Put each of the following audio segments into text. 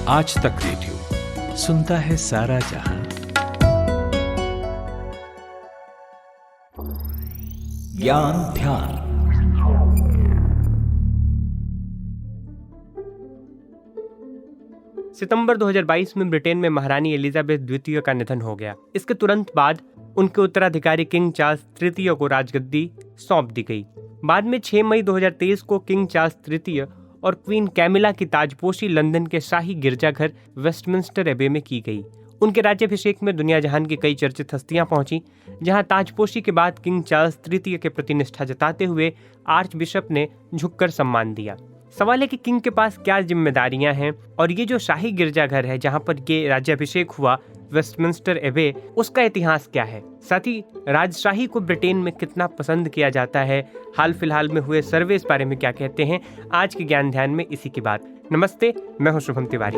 आज तक रेडियो सुनता है सारा जहां। ज्ञान ध्यान। सितंबर 2022 में ब्रिटेन में महारानी एलिजाबेथ द्वितीय का निधन हो गया। इसके तुरंत बाद उनके उत्तराधिकारी किंग चार्ल्स तृतीय को राजगद्दी सौंप दी गई। बाद में 6 मई 2023 को किंग चार्ल्स तृतीय और क्वीन कैमिला की ताजपोशी लंदन के शाही गिरजाघर वेस्टमिंस्टर एबे में की गई। उनके राज्याभिषेक में दुनिया जहान की कई चर्चित हस्तियां पहुंची, जहां ताजपोशी के बाद किंग चार्ल्स तृतीय के प्रति निष्ठा जताते हुए आर्च बिशप ने झुककर सम्मान दिया। सवाल है कि किंग के पास क्या जिम्मेदारियां हैं और ये जो शाही गिरजाघर है जहां पर ये राज्याभिषेक हुआ, वेस्टमिंस्टर एबे, उसका इतिहास क्या है। साथ ही राजशाही को ब्रिटेन में कितना पसंद किया जाता है, हाल फिलहाल में हुए सर्वे इस बारे में क्या कहते हैं, आज के ज्ञान ध्यान में इसी की बात। नमस्ते, मैं हूं शुभम तिवारी।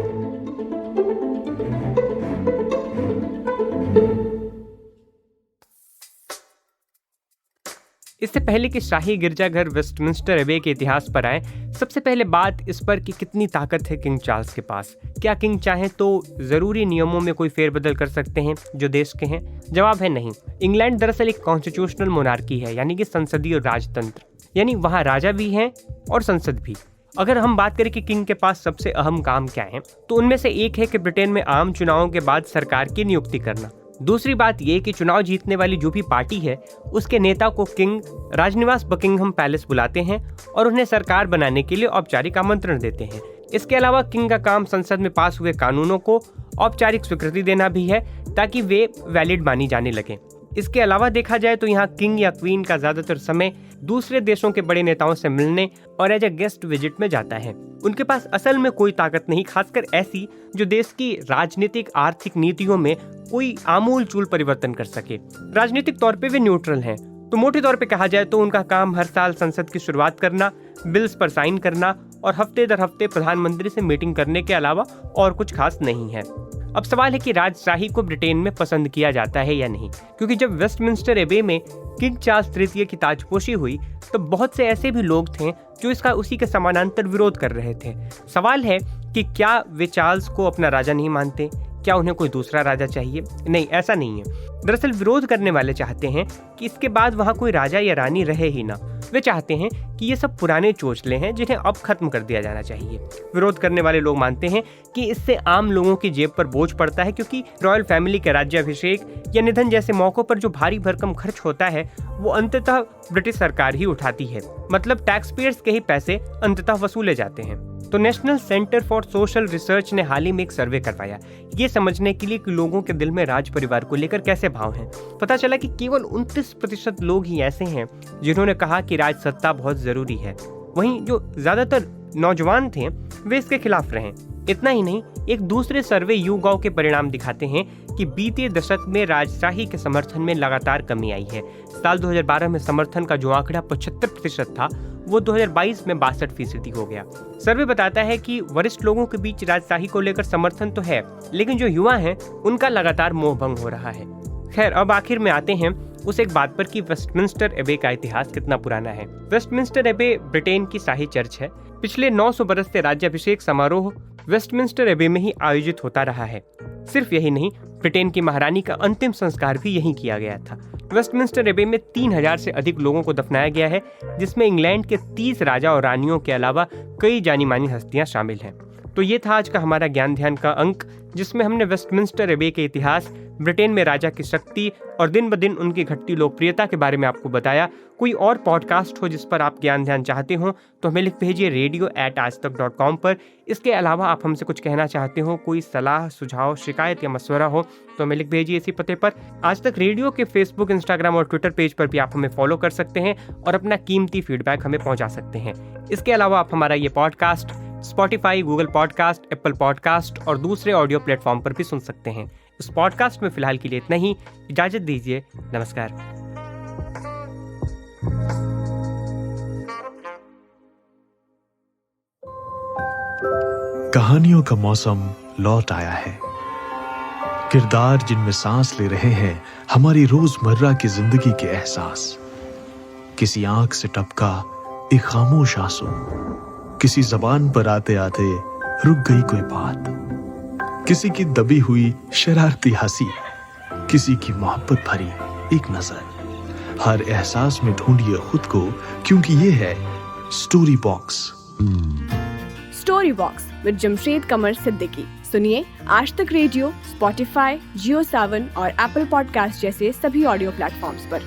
इससे पहले कि शाही गिरजाघर वेस्टमिंस्टर एबे के इतिहास पर आए, सबसे पहले बात इस पर कि कितनी ताकत है किंग चार्ल्स के पास। क्या किंग चाहें तो जरूरी नियमों में कोई फेरबदल कर सकते हैं जो देश के हैं? जवाब है नहीं। इंग्लैंड दरअसल एक कॉन्स्टिट्यूशनल मोनार्की है, यानी कि संसदीय राजतंत्र, यानी वहाँ राजा भी हैं और संसद भी। अगर हम बात करें कि किंग के पास सबसे अहम काम क्या है, तो उनमें से एक है कि ब्रिटेन में आम चुनावों के बाद सरकार की नियुक्ति करना। दूसरी बात यह कि चुनाव जीतने वाली जो भी पार्टी है, उसके नेता को किंग राजनिवास बकिंघम पैलेस बुलाते हैं और उन्हें सरकार बनाने के लिए औपचारिक आमंत्रण देते हैं। इसके अलावा किंग का काम संसद में पास हुए कानूनों को औपचारिक स्वीकृति देना भी है, ताकि वे वैलिड मानी जाने लगें। इसके अलावा देखा जाए तो यहाँ किंग या क्वीन का ज्यादातर समय दूसरे देशों के बड़े नेताओं से मिलने और एज ए गेस्ट विजिट में जाता है। उनके पास असल में कोई ताकत नहीं, खासकर ऐसी जो देश की राजनीतिक आर्थिक नीतियों में कोई आमूल चूल परिवर्तन कर सके। राजनीतिक तौर पे वे न्यूट्रल हैं। तो मोटे तौर पे कहा जाए तो उनका काम हर साल संसद की शुरुआत करना, बिल्स पर साइन करना और हफ्ते दर हफ्ते प्रधानमंत्री से मीटिंग करने के अलावा और कुछ खास नहीं है। अब सवाल है कि राजशाही को ब्रिटेन में पसंद किया जाता है या नहीं, क्योंकि जब वेस्टमिंस्टर एबे में किंग चार्ल्स तृतीय की ताजपोशी हुई तो बहुत से ऐसे भी लोग थे जो इसका उसी के समानांतर विरोध कर रहे थे। सवाल है कि क्या वे चार्ल्स को अपना राजा नहीं मानते? क्या उन्हें कोई दूसरा राजा चाहिए? नहीं, ऐसा नहीं है। दरअसल विरोध करने वाले चाहते हैं कि इसके बाद वहाँ कोई राजा या रानी रहे ही ना। वे चाहते हैं कि ये सब पुराने चोचले हैं जिन्हें अब खत्म कर दिया जाना चाहिए। विरोध करने वाले लोग मानते हैं कि इससे आम लोगों की जेब पर बोझ पड़ता है, क्योंकि रॉयल फैमिली के राज्याभिषेक या निधन जैसे मौकों पर जो भारी भरकम खर्च होता है वो अंततः ब्रिटिश सरकार ही उठाती है। मतलब टैक्स पेयर्स के ही पैसे अंततः वसूले जाते हैं। तो national centre for social research ने हाल ही में एक सर्वे करवाया, ये समझने के लिए कि लोगों के दिल में राज परिवार को लेकर कैसे भाव हैं। पता चला कि केवल 29% लोग ही ऐसे हैं जिन्होंने कहा कि राज सत्ता बहुत जरूरी है। वहीं जो ज्यादातर नौजवान थे वे इसके खिलाफ रहे। इतना ही नहीं, एक दूसरे सर्वे YouGov के परिणाम दिखाते हैं कि बीते दशक में राजशाही के समर्थन में लगातार कमी आई है। साल 2012 में समर्थन का जो आंकड़ा 75% था, वो 2022 में 62% हो गया। सर्वे बताता है कि वरिष्ठ लोगों के बीच राजशाही को लेकर समर्थन तो है, लेकिन जो युवा हैं उनका लगातार मोह भंग हो रहा है। खैर, अब आखिर में आते हैं उस एक बात पर कि वेस्टमिंस्टर एबे का इतिहास कितना पुराना है। वेस्टमिंस्टर एबे ब्रिटेन की शाही चर्च है। पिछले 900 बरस से राज्याभिषेक समारोह वेस्टमिंस्टर एबे में ही आयोजित होता रहा है। सिर्फ यही नहीं, ब्रिटेन की महारानी का अंतिम संस्कार भी यहीं किया गया था। वेस्टमिंस्टर एबे में 3000 से अधिक लोगों को दफनाया गया है, जिसमें इंग्लैंड के 30 राजा और रानियों के अलावा कई जानी मानी हस्तियां शामिल हैं। तो ये था आज का हमारा ज्ञान ध्यान का अंक, जिसमें हमने वेस्टमिंस्टर एबे के इतिहास, ब्रिटेन में राजा की शक्ति और दिन ब दिन उनकी घटती लोकप्रियता के बारे में आपको बताया। कोई और पॉडकास्ट हो जिस पर आप ज्ञान ध्यान चाहते हो तो हमें लिख भेजिए radio@aajtak.com पर। इसके अलावा आप हमसे कुछ कहना चाहते हो, कोई सलाह, सुझाव, शिकायत या मशवरा हो तो हमें लिख भेजिए इसी पते पर। आज तक रेडियो के फेसबुक, इंस्टाग्राम और ट्विटर पेज पर भी आप हमें फॉलो कर सकते हैं और अपना कीमती फीडबैक हमें पहुंचा सकते हैं। इसके अलावा आप हमारा ये podcast Spotify, Google podcast, Apple podcast और दूसरे ऑडियो प्लेटफॉर्म पर भी सुन सकते हैं। इस पॉडकास्ट में फिलहाल के लिए इतना ही। इजाजत दीजिए। नमस्कार। कहानियों का मौसम लौट आया है। किरदार जिनमें सांस ले रहे हैं हमारी रोजमर्रा की जिंदगी के एहसास। किसी आंख से टपका एक खामोश आंसू, किसी जबान पर आते आते रुक गई कोई बात। किसी की दबी हुई शरारती हंसी, किसी की मोहब्बत भरी एक नजर। हर एहसास में ढूंढिए खुद को, क्योंकि ये है story box. Story box with Jamshed Qamar Siddiqui. सुनिए आज तक रेडियो, स्पॉटिफाई, जियो सावन और एप्पल पॉडकास्ट जैसे सभी ऑडियो प्लेटफॉर्म्स पर।